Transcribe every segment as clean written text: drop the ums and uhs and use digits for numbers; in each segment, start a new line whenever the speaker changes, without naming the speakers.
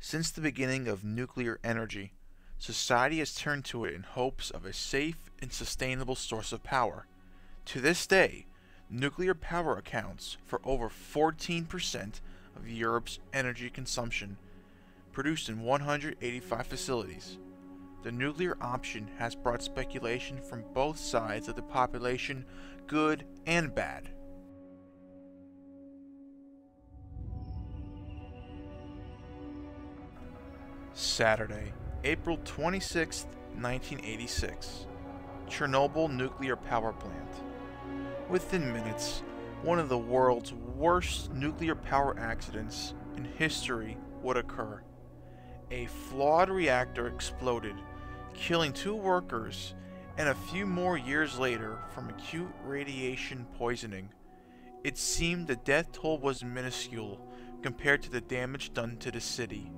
Since the beginning of nuclear energy, society has turned to it in hopes of a safe and sustainable source of power. To this day, nuclear power accounts for over 14% of Europe's energy consumption, produced in 185 facilities. The nuclear option has brought speculation from both sides of the population, good and bad. Saturday, April 26, 1986. Chernobyl nuclear power plant. Within minutes, one of the world's worst nuclear power accidents in history would occur. A flawed reactor exploded, killing 2 workers, and a few more years later from acute radiation poisoning. It seemed the death toll was minuscule compared to the damage done to the city.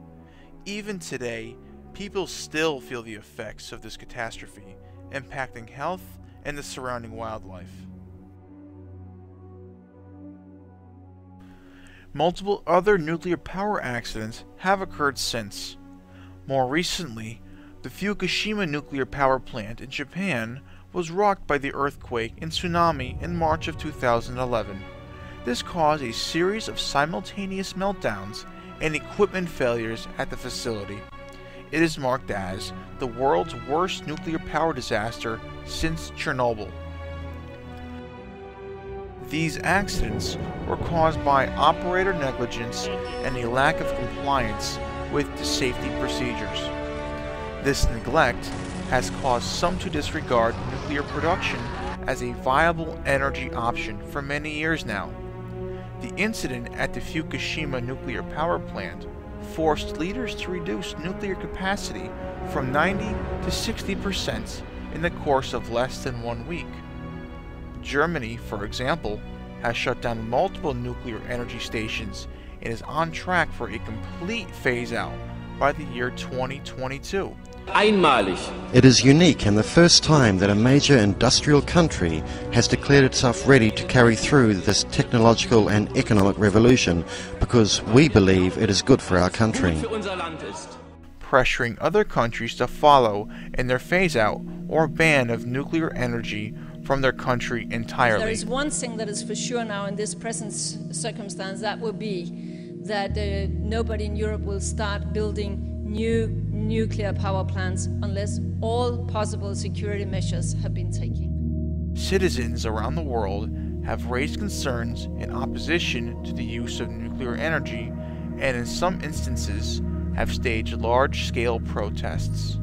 Even today, people still feel the effects of this catastrophe, impacting health and the surrounding wildlife. Multiple other nuclear power accidents have occurred since. More recently, the Fukushima nuclear power plant in Japan was rocked by the earthquake and tsunami in March of 2011. This caused a series of simultaneous meltdowns and equipment failures at the facility. It is marked as the world's worst nuclear power disaster since Chernobyl. These accidents were caused by operator negligence and a lack of compliance with the safety procedures. This neglect has caused some to disregard nuclear production as a viable energy option for many years now. The incident at the Fukushima nuclear power plant forced leaders to reduce nuclear capacity from 90 to 60% in the course of less than 1 week. Germany, for example, has shut down multiple nuclear energy stations and is on track for a complete phase-out by the year 2022.
Einmalig.
It is unique and the first time that a major industrial country has declared itself ready to carry through this technological and economic revolution because we believe it is good for our country.
Für unser Land ist.
Pressuring other countries to follow in their phase-out or ban of nuclear energy from their country entirely.
There is one thing that is for sure now in this present circumstance, that will be that nobody in Europe will start building new nuclear power plants unless all possible security measures have been taken.
Citizens around the world have raised concerns in opposition to the use of nuclear energy and in some instances have staged large-scale protests.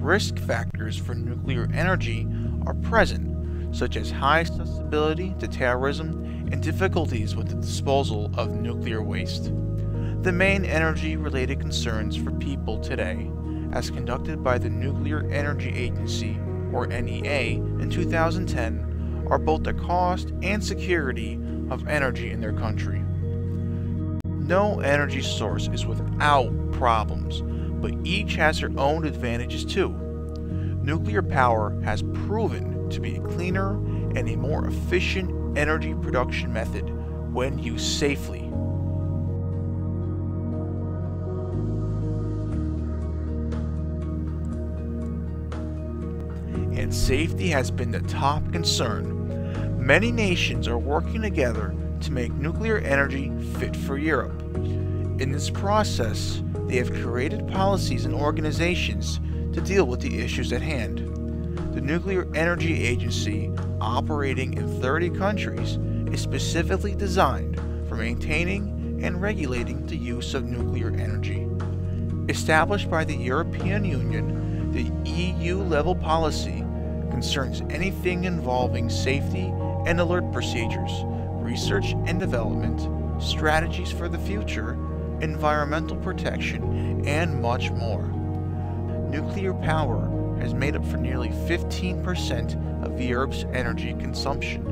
Risk factors for nuclear energy are present, such as high susceptibility to terrorism and difficulties with the disposal of nuclear waste. The main energy-related concerns for people today, as conducted by the Nuclear Energy Agency, or NEA, in 2010, are both the cost and security of energy in their country. No energy source is without problems, but each has their own advantages too. Nuclear power has proven to be a cleaner and a more efficient energy production method when used safely. And safety has been the top concern. Many nations are working together to make nuclear energy fit for Europe. In this process, they have created policies and organizations to deal with the issues at hand. The Nuclear Energy Agency, operating in 30 countries, is specifically designed for maintaining and regulating the use of nuclear energy. Established by the European Union, the EU-level policy concerns anything involving safety and alert procedures, research and development, strategies for the future, environmental protection, and much more. Nuclear power has made up for nearly 15% of Europe's energy consumption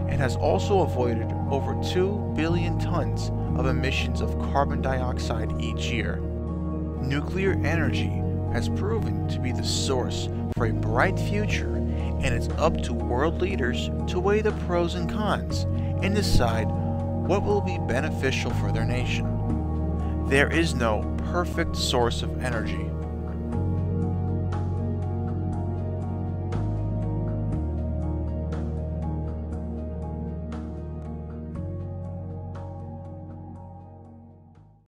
and has also avoided over 2 billion tons of emissions of carbon dioxide each year. Nuclear energy has proven to be the source for a bright future, and it's up to world leaders to weigh the pros and cons and decide what will be beneficial for their nation. There is no perfect source of energy.